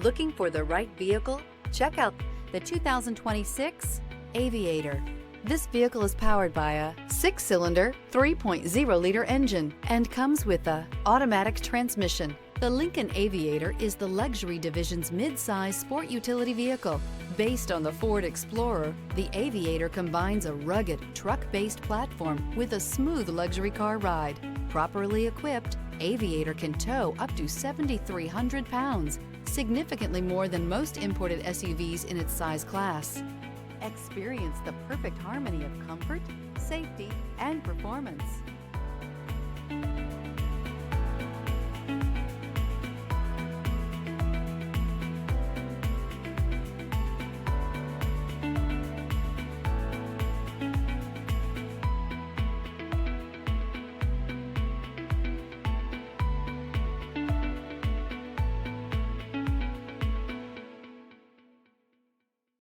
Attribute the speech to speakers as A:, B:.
A: Looking for the right vehicle? Check out the 2026 Aviator. This vehicle is powered by a 6-cylinder, 3.0-liter engine and comes with a automatic transmission. The Lincoln Aviator is the luxury division's mid-size sport utility vehicle. Based on the Ford Explorer, the Aviator combines a rugged, truck-based platform with a smooth luxury car ride. Properly equipped, Aviator can tow up to 7,300 pounds, significantly more than most imported SUVs in its size class. Experience the perfect harmony of comfort, safety, and performance